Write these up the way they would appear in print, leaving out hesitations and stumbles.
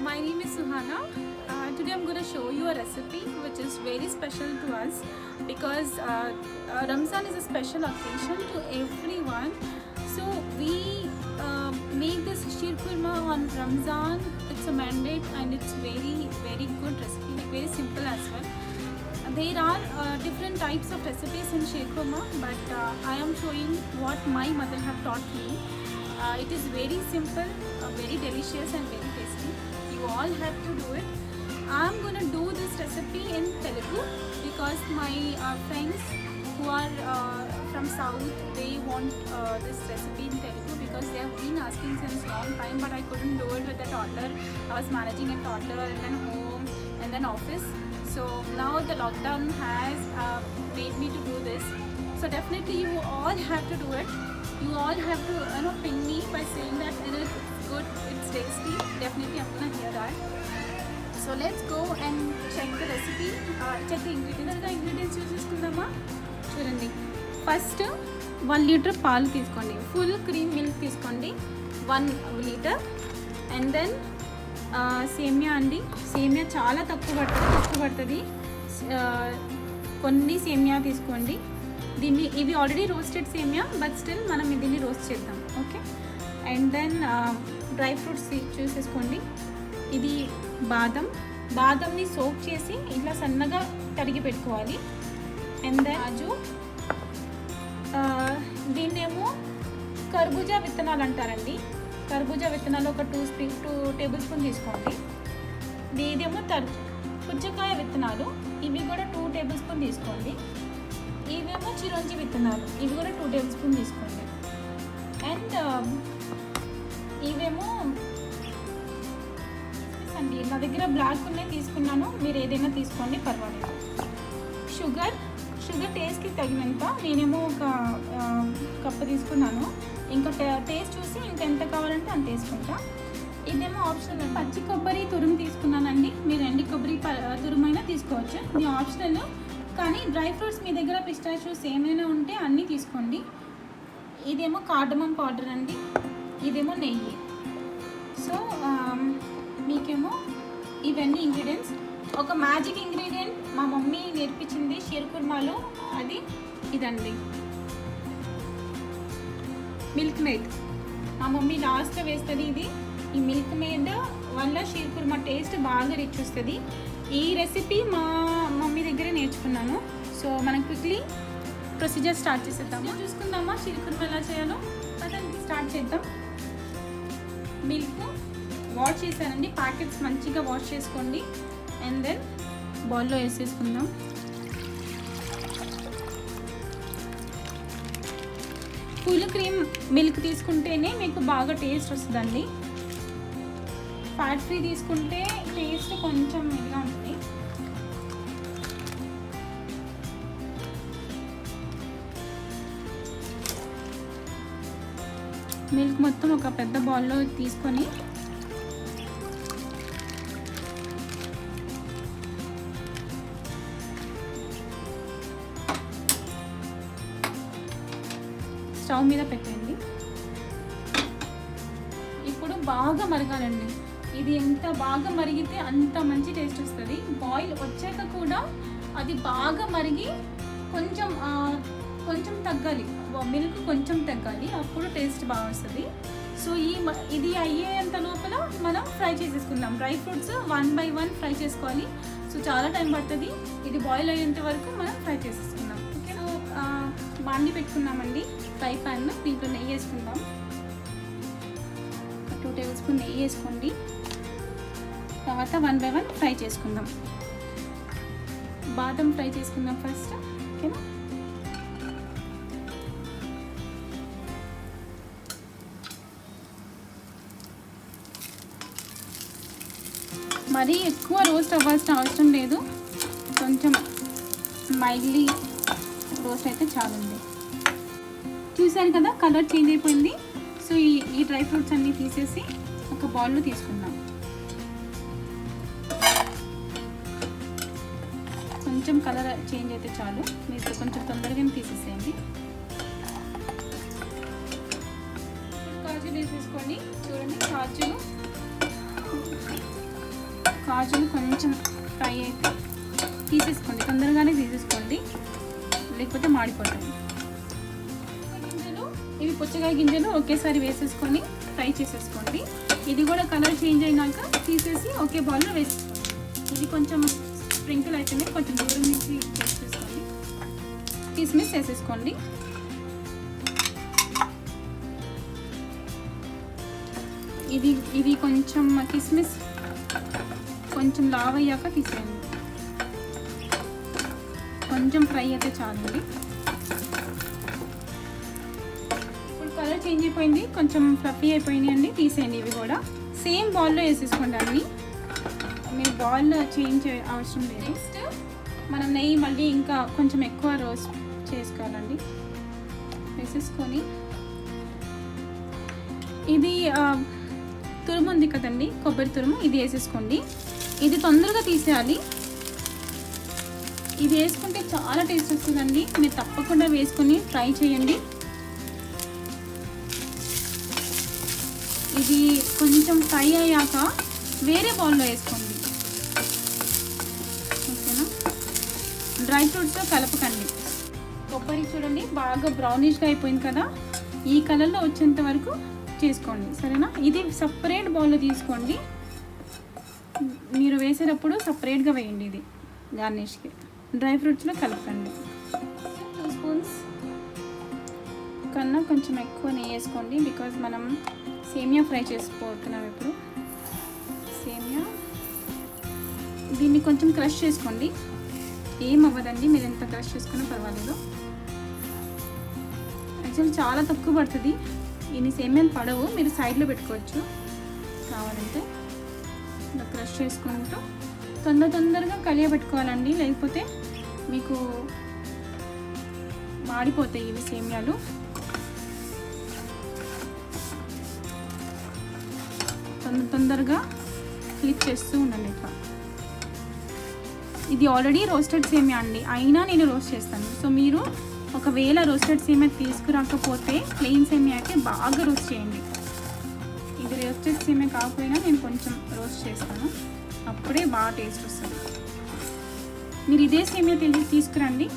My name is Suhana. Today I'm going to show you a recipe which is very special to us because Ramzan is a special occasion to everyone. So we make this sheer kurma on Ramzan. It's a mandate and it's very good recipe, like very simple as well. There are different types of recipes in sheer kurma, but I am showing what my mother have taught me. It is very simple, very delicious and very tasty. You all have to do it. I'm gonna do this recipe in Telugu because my friends who are from South, they want this recipe in Telugu because they have been asking since long time, but I couldn't do it with a toddler. I was managing a toddler and then home and then office. So now the lockdown has made me to do this. So definitely you all have to do it. You all have to ping me by saying that it's good, it's tasty. Definitely I'm gonna hear that. So let's go and check the recipe, check the ingredients. The ingredients use చేసుకుందామా చూడండి. First 1 litre పాలు తీసుకోండి, full cream milk తీసుకోండి 1 litre. And then సేమియా అండి, సేమియా చాలా తక్కువ పడుతుంది. కొన్ని సేమియా తీసుకోండి. దీన్ని ఇవి already roasted semiya, but still మనం దీన్ని రోస్ట్ చేద్దాం. Okay. And then dry fruits చూసేసుకోండి. ఇది బాదంని సోక్ చేసి ఇట్లా సన్నగా తరిగి పెట్టుకోవాలి. అండ్ దెన్ కాజు, దీన్నేమో కర్బూజా విత్తనాలు అంటారండి. కర్బూజా విత్తనాలు ఒక 2 టేబుల్ స్పూన్ తీసుకోండి. ఇదేమో పుచ్చకాయ విత్తనాలు, ఇవి కూడా 2 టేబుల్ స్పూన్ తీసుకోండి. ఇవేమో చిరంజి విత్తనాలు, ఇవి కూడా 2 టేబుల్ స్పూన్ తీసుకోండి. అండ్ ఇవేమో అండి, నా దగ్గర బ్లాక్ ఉన్నాయి తీసుకున్నాను, మీరు ఏదైనా తీసుకోండి పర్వాలేదు. షుగర్ టేస్ట్కి తగినంత, నేనేమో ఒక కప్పు తీసుకున్నాను. ఇంకా టేస్ట్ చూసి ఇంకెంత కావాలంటే అంత వేసుకుంటా. ఇదేమో ఆప్షనల్. పచ్చి కొబ్బరి తురుము తీసుకున్నానండి, మీరు ఎండి కొబ్బరి తురుమైనా తీసుకోవచ్చు, ఇది ఆప్షనల్. కానీ డ్రై ఫ్రూట్స్ మీ దగ్గర పిస్టాచియోస్ ఏమైనా ఉంటే అన్నీ తీసుకోండి. ఇదేమో కార్డమమ్ పౌడర్ అండి, ఇదేమో నెయ్యి. సో మీకేమో ఇవన్నీ ఇంగ్రీడియంట్స్. ఒక మ్యాజిక్ ఇంగ్రీడియంట్ మా మమ్మీ నేర్పించింది షీర్ కుర్మాలో, అది ఇదండి, మిల్క్ మేడ్. మా మమ్మీ లాస్ట్లో వేస్తుంది ఇది. ఈ మిల్క్ మేడ్ వల్ల షీర్ కుర్మా టేస్ట్ బాగా రిచ్ వస్తుంది. ఈ రెసిపీ మా మమ్మీ దగ్గరే నేర్చుకున్నాను. సో మనం క్విక్లీ ప్రొసీజర్ స్టార్ట్ చేసేద్దాము. చూసుకుందామా షీర్ కుర్మా ఎలా చేయాలో. అదండి స్టార్ట్ చేద్దాం. మిల్క్ వాష్ చేశానండి, ప్యాకెట్స్ మంచిగా వాష్ చేసుకోండి. అండ్ దెన్ బౌల్లో వేసేసుకుందాం. ఫుల్ క్రీమ్ మిల్క్ తీసుకుంటేనే మీకు బాగా టేస్ట్ వస్తుందండి. ఫ్యాట్ ఫ్రీ తీసుకుంటే టేస్ట్ కొంచెం ఇదిగా ఉంటుంది. మిల్క్ మొత్తం ఒక పెద్ద బౌల్లో తీసుకొని స్టవ్ మీద పెట్టండి. ఇప్పుడు బాగా మరగాలండి. ఇది ఎంత బాగా మరిగితే అంత మంచి టేస్ట్ వస్తుంది. బాయిల్ వచ్చాక కూడా అది బాగా మరిగి కొంచెం తగ్గాలి, మిల్క్ కొంచెం తగ్గాలి, అప్పుడు టేస్ట్ బాగా వస్తుంది. సో ఇది అయ్యేంత లోపల మనం ఫ్రై చేసేసుకుందాం. డ్రై ఫ్రూట్స్ 1 by 1 ఫ్రై చేసుకోవాలి. సో చాలా టైం పడుతుంది. ఇది బాయిల్ అయ్యేంత వరకు మనం ఫ్రై చేసేసుకుందాం. ఓకే. సో బాండి పెట్టుకున్నామండి, ఫ్రై ప్యాన్. దీంట్లో నెయ్యి వేసుకుందాం. 2 టేబుల్ స్పూన్ నెయ్యి వేసుకోండి. తర్వాత 1 by 1 ఫ్రై చేసుకుందాం. బాదం ఫ్రై చేసుకుందాం ఫస్ట్. ఓకేనా. మరీ ఎక్కువ రోస్ట్ అవ్వాల్సిన అవసరం లేదు, కొంచెం మైల్డ్లీ రోస్ట్ అయితే చాలండి. చూసారు కదా, కలర్ చేంజ్ అయిపోయింది. సో ఈ డ్రై ఫ్రూట్స్ అన్నీ తీసేసి ఒక బౌల్లో తీసుకుందాం. కొంచెం కలర్ చేంజ్ అయితే చాలు, మీరు కొంచెం తొందరగానే తీసేసేయండి. కాజు వేసేసుకొని చూడండి, కాజు కాజులు కొంచెం ఫ్రై అయితే తీసేసుకోండి, తొందరగానే తీసేసుకోండి, లేకపోతే మాడిపోతాయి. గింజలు, ఇవి పుచ్చకాయ గింజలు ఒకేసారి వేసేసుకొని ఫ్రై చేసేసుకోండి. ఇది కూడా కలర్ చేంజ్ అయినాక తీసేసి ఒకే బౌల్లో వేసేసుకోండి. ఇది కొంచెం స్ప్రింకిల్ అయితేనే కొంచెం దూరం నుంచి వేసేసుకోండి. కిస్మిస్ వేసేసుకోండి. ఇది కొంచెం కిస్మిస్ కొంచెం లావ్ అయ్యాక తీసేయండి. కొంచెం ఫ్రై అయితే చాలండి. ఇప్పుడు కలర్ చేంజ్ అయిపోయింది, కొంచెం ఫ్లఫీ అయిపోయినాయి అండి, తీసేయండి. ఇవి కూడా సేమ్ బౌల్లో వేసేసుకోండి అన్నీ. మీరు బాల్ చేంజ్ అవసరం లేదు. నెక్స్ట్ మనం నెయ్యి మళ్ళీ ఇంకా కొంచెం ఎక్కువ రోస్ట్ చేసుకోవాలండి. వేసేసుకొని ఇది తురుము ఉంది కదండి, కొబ్బరి తురుము, ఇది వేసేసుకోండి. ఇది తొందరగా తీసేయాలి. ఇది వేసుకుంటే చాలా టేస్ట్ వస్తుందండి. మీరు తప్పకుండా వేసుకొని ట్రై చేయండి. ఇది కొంచెం ఫ్రై అయ్యాక వేరే బౌల్లో వేసుకోండి, ఓకేనా? డ్రై ఫ్రూట్స్తో కలపకండి. కొబ్బరి చూడండి బాగా బ్రౌనిష్గా అయిపోయింది కదా, ఈ కలర్లో వచ్చేంత వరకు చేసుకోండి, సరేనా? ఇది సపరేట్ బౌల్లో తీసుకోండి. మీరు వేసేటప్పుడు సపరేట్గా వేయండి. ఇది గార్నిష్కి డ్రై ఫ్రూట్స్లో కలపండి. 2 స్పూన్స్ కన్నా కొంచెం ఎక్కువ నెయ్యి వేసుకోండి, బికాజ్ మనం సేమియా ఫ్రై చేసుకోబోతున్నాం ఇప్పుడు. సేమియా దీన్ని కొంచెం క్రష్ చేసుకోండి, ఏం అవ్వదండి, మీరు ఎంత క్రష్ చేసుకున్నా పర్వాలేదు. యాక్చువల్లీ చాలా తక్కువ పడుతుంది, ఇన్ని సేమియాలు పడవు, మీరు సైడ్లో పెట్టుకోవచ్చు కావాలంటే. ఇలా క్రష్ చేసుకుంటూ తొందరగా కలియబెట్టుకోవాలండి, లేకపోతే మీకు మాడిపోతాయి ఇవి సేమియాలు. తొందరగా క్లిక్ చేస్తూ ఉండండి ఇట్లా. ఇది ఆల్రెడీ రోస్టెడ్ సేమియా అండి, అయినా నేను రోస్ట్ చేస్తాను. సో మీరు ఒకవేళ రోస్టెడ్ సేమియా తీసుకురాకపోతే ప్లెయిన్ సేమియాకి బాగా రోస్ట్ చేయండి. ఇది రోస్టెడ్ సేమియా కాకపోయినా నేను కొంచెం రోస్ట్ చేస్తాను, అప్పుడే బాగా టేస్ట్ వస్తుంది. మీరు ఇదే సేమియా తీసుకురండి.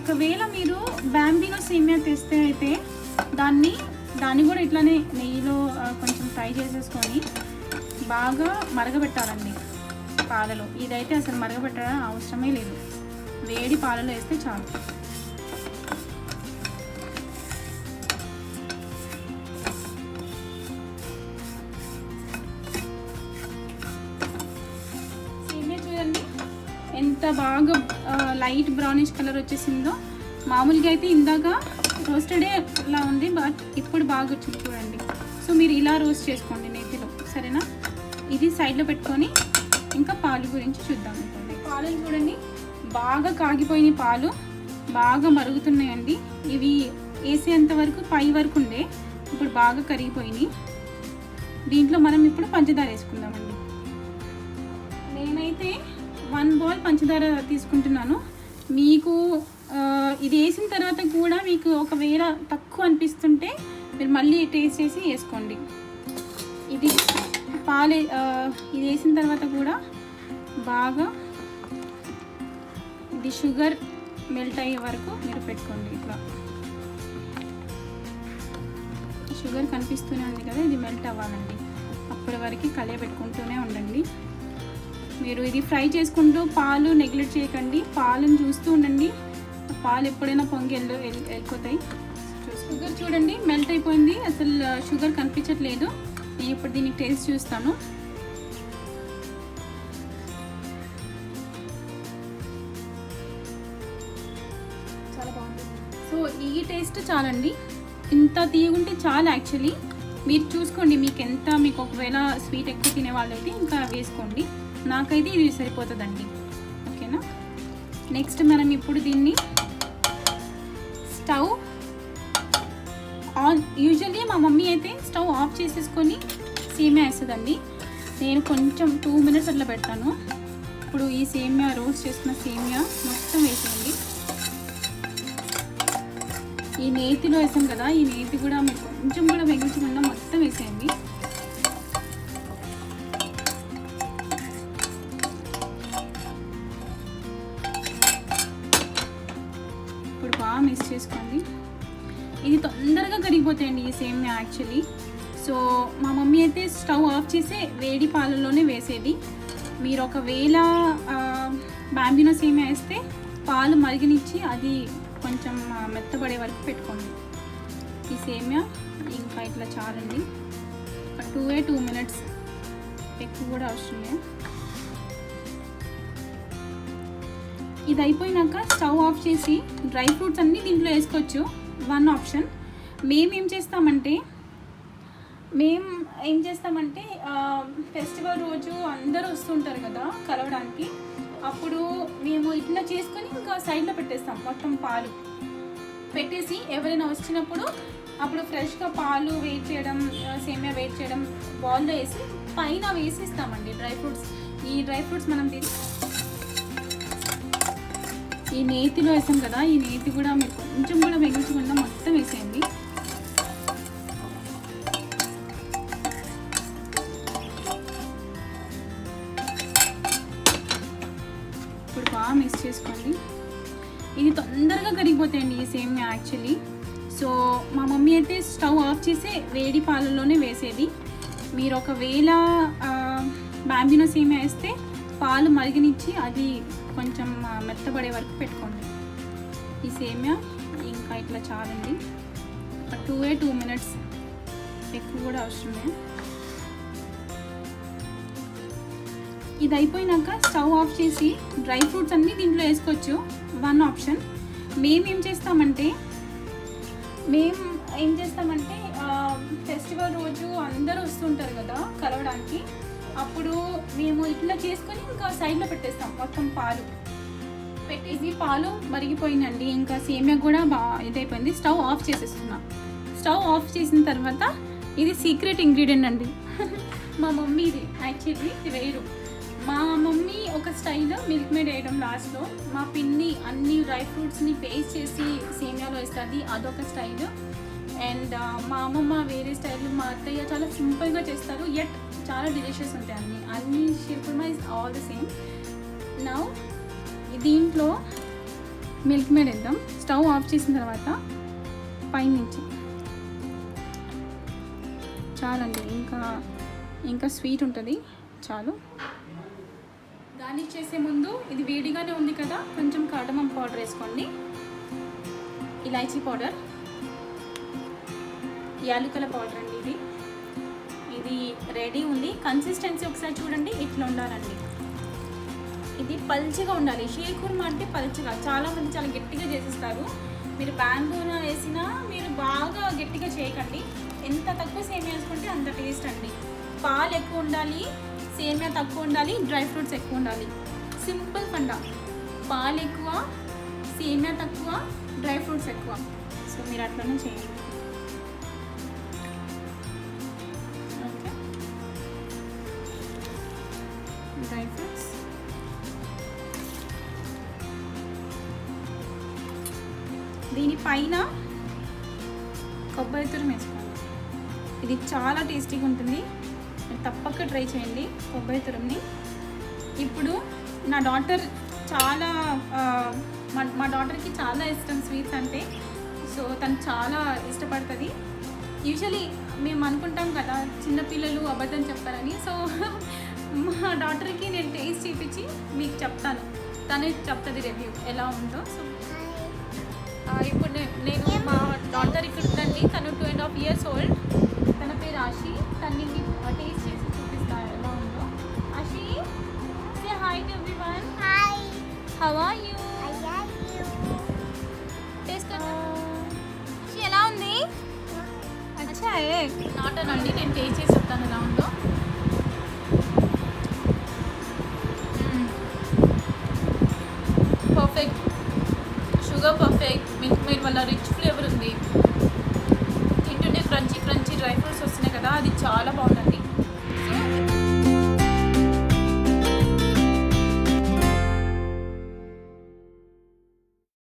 ఒకవేళ మీరు బ్యాంబినో సేమియా తెస్తే అయితే దాన్ని కూడా ఇట్లానే నెయ్యిలో కొంచెం ఫ్రై చేసేసుకొని బాగా మరగబెట్టాలండి పాలలో. ఇదైతే అసలు మరగబెట్టడం అవసరమే లేదు, వేడి పాలలో వేస్తే చాలు. సేమియా చూడండి ఎంత బాగా లైట్ బ్రౌనిష్ కలర్ వచ్చేసిందో. మామూలుగా అయితే ఇందాక రోస్టెడే ఇలా ఉంది, బట్ ఇప్పుడు బాగా వచ్చింది చూడండి. సో మీరు ఇలా రోస్ట్ చేసుకోండి నేతిలో, సరేనా? ఇది సైడ్లో పెట్టుకొని ఇంకా పాలు గురించి చూద్దాం. పాలు చూడండి బాగా కాగిపోయిన పాలు బాగా మరుగుతున్నాయండి. ఇవి వేసేంత వరకు పై వరకు ఉండే, ఇప్పుడు బాగా కరిగిపోయినాయి. దీంట్లో మనం ఇప్పుడు పంచదార వేసుకుందామండి. నేనైతే 1 బౌల్ పంచదార తీసుకుంటున్నాను. మీకు ఇది వేసిన తర్వాత కూడా మీకు ఒకవేళ తక్కువ అనిపిస్తుంటే మీరు మళ్ళీ టేస్ట్ చేసి వేసుకోండి. ఇది ఇది వేసిన తర్వాత కూడా బాగా ఇది షుగర్ మెల్ట్ అయ్యే వరకు మీరు పెట్టుకోండి. ఇట్లా షుగర్ కనిపిస్తూనే ఉంది కదా, ఇది మెల్ట్ అవ్వాలండి. అప్పటి వరకు కలియబెట్టుకుంటూనే ఉండండి. మీరు ఇది ఫ్రై చేసుకుంటూ పాలు నెగ్లెక్ట్ చేయకండి, పాలను చూస్తూ ఉండండి. పాలు ఎప్పుడైనా పొంగి వెళ్ళిపోతాయి. షుగర్ చూడండి మెల్ట్ అయిపోయింది, అసలు షుగర్ కనిపించట్లేదు. నేను ఇప్పుడు దీనికి టేస్ట్ చూస్తాను. చాలా బాగుంది. సో ఈ టేస్ట్ చాలండి, ఇంత తీయగుంటే చాలా. యాక్చువల్లీ మీరు చూసుకోండి, మీకు ఒకవేళ స్వీట్ ఎక్కువ తినే వాళ్ళైతే ఇంకా వేసుకోండి. నాకైతే ఇది సరిపోతుందండి, ఓకేనా? నెక్స్ట్ మనం ఇప్పుడు దీన్ని స్టవ్ ఆన్, యూజువల్లీ మా మమ్మీ అయితే స్టవ్ ఆఫ్ చేసేసుకొని సేమియా వేస్తుందండి. నేను కొంచెం 2 మినిట్స్ అట్లా పెడతాను. ఇప్పుడు ఈ సేమియా రోస్ట్ చేసుకున్న సేమియా మొత్తం వేసేయండి. ఈ నేతిలో వేసాం కదా, ఈ నేతి కూడా మీరు కొంచెం కూడా మిగిల్చకుండా మొత్తం వేసేయండి. కరిగిపోతాయండి ఈ సేమియా యాక్చువల్లీ. సో మా మమ్మీ అయితే స్టవ్ ఆఫ్ చేసి వేడి పాలల్లోనే వేసేది. మీరు ఒకవేళ బాంబినో సేమియా వేస్తే పాలు మరిగనిచ్చి అది కొంచెం మెత్తబడే వరకు పెట్టుకోండి. ఈ సేమియా ఇంకా ఇట్లా చాలండి, 2 minutes, ఎక్కువ కూడా అవసరం లేదు. ఇది అయిపోయినాక స్టవ్ ఆఫ్ చేసి డ్రై ఫ్రూట్స్ అన్నీ దీంట్లో వేసుకోవచ్చు, వన్ ఆప్షన్. మేము ఏం చేస్తామంటే ఫెస్టివల్ రోజు అందరూ వస్తుంటారు కదా కలవడానికి, అప్పుడు మేము ఇట్లా చేసుకొని ఇంకా సైడ్లో పెట్టేస్తాం. మొత్తం పాలు పెట్టేసి ఎవరైనా వచ్చినప్పుడు అప్పుడు ఫ్రెష్గా పాలు వెయిట్ చేయడం, సేమియా వెయిట్ చేయడం, బౌల్లో వేసి పైన వేసిస్తామండి డ్రై ఫ్రూట్స్. ఈ డ్రై ఫ్రూట్స్ మనం ఈ నేతిలో వేసాం కదా, ఈ నేతి కూడా మీరు కొంచెం కూడా మిగిల్చకుండా మొత్తం వేసేయండి. ఇప్పుడు బాగా మిక్స్ చేసుకోండి. ఇది తొందరగా కరిగిపోతాయండి ఈ సేమియా యాక్చువల్లీ. సో మా మమ్మీ అయితే స్టవ్ ఆఫ్ చేసి వేడి పాలల్లోనే వేసేది. మీరు ఒకవేళ బాంబినో సేమియా వేస్తే పాలు మరిగనిచ్చి అది కొంచెం మెత్తబడే వరకు పెట్టుకోండి. ఈ సేమియా ఇంకా ఇట్లా చాలండి, 2 minutes, ఎక్కువ కూడా అవసరం లేదు. ఇది అయిపోయినాక స్టవ్ ఆఫ్ చేసి డ్రై ఫ్రూట్స్ అన్నీ దీంట్లో వేసుకోవచ్చు, వన్ ఆప్షన్. మేము ఏం చేస్తామంటే ఫెస్టివల్ రోజు అందరూ వస్తుంటారు కదా కలవడానికి, అప్పుడు మేము ఇట్లా చేసుకొని ఇంకా సైడ్లో పెట్టేస్తాం. మొత్తం పాలు పెట్టేసి పాలు మరిగిపోయిందండి, ఇంకా సేమియా కూడా బాగా ఇదైపోయింది. స్టవ్ ఆఫ్ చేసేస్తున్నా. స్టవ్ ఆఫ్ చేసిన తర్వాత ఇది సీక్రెట్ ఇంగ్రీడియంట్ అండి మా మమ్మీ. ఇది యాక్చువల్లీ ఇది వేరు. మా మమ్మీ ఒక స్టైల్ మిల్క్ మేడ్ వేయడం లాస్ట్లో, మా పిన్ని అన్ని డ్రై ఫ్రూట్స్ని పేస్ట్ చేసి సేమియాలో వేస్తుంది, అదొక స్టైల్. అండ్ మా అమ్మమ్మ వేరే స్టైల్, మా అత్తయ్య చాలా సింపుల్గా చేస్తారు, యట్ చాలా డిలిషియస్ ఉంటాయి అన్ని sheer khurma is all the same. Now దీంట్లో మిల్క్ మేడ్ వేద్దాం. స్టవ్ ఆఫ్ చేసిన తర్వాత పైనుంచి చాలండి, ఇంకా స్వీట్ ఉంటుంది, చాలు. గార్నిష్ చేసే ముందు ఇది వేడిగానే ఉంది కదా, కొంచెం కార్డమమ్ పౌడర్ వేసుకోండి, ఇలాచీ పౌడర్, యాలకుల పౌడర్ అండి. ఇది రెడీ ఉంది. కన్సిస్టెన్సీ ఒకసారి చూడండి, ఇట్లా ఉండాలండి. ఇది పల్చగా ఉండాలి. షీర్కుర్మా అంటే పల్చగా, చాలామంది చాలా గట్టిగా చేసేస్తారు. మీరు బ్యాంబూనా వేసినా మీరు బాగా గట్టిగా చేయకండి. ఎంత తక్కువ సేమియా వేసుకుంటే అంత టేస్ట్ అండి. పాలు ఎక్కువ ఉండాలి, సేమియా తక్కువ ఉండాలి, డ్రై ఫ్రూట్స్ ఎక్కువ ఉండాలి. సింపుల్ ఫండా, పాలు ఎక్కువ, సేమియా తక్కువ, డ్రై ఫ్రూట్స్ ఎక్కువ. సో మీరు అట్లనే చేయండి. డ్రై ఫ్రూట్స్, దీనిపైన కొబ్బరి తురుము వేసుకోండి. ఇది చాలా టేస్టీగా ఉంటుంది, తప్పక ట్రై చేయండి కొబ్బరి తురుముని. ఇప్పుడు నా డాటర్ చాలా మా డాటర్కి చాలా ఇష్టం స్వీట్స్ అంటే, సో తను చాలా ఇష్టపడుతుంది. యూజువలీ మేము అనుకుంటాం కదా చిన్నపిల్లలు అబద్ధం చెప్తారని, సో మా డాటర్కి నేను టేస్ట్ చూపించి మీకు చెప్తాను, తనే చెప్తుంది రివ్యూ ఎలా ఉందో. సో ఇప్పుడు నేను మా డాటర్ ఇక్కడ ఉందండి, తను 2.5 years old, తన పేరు ఆషి. తన్ని టేస్ట్ చేసి చూపిస్తాను ఎలా ఉందో. Ashi, say hi to everyone. Hi, how are you? Taste కన్నా ఎలా ఉంది? అచ్చా నాట్ అనండి, నేను టేస్ట్ చేసి చెప్తాను ఎలా ఉందో. Perfect, sugar perfect, milk made వల్ల రిచ్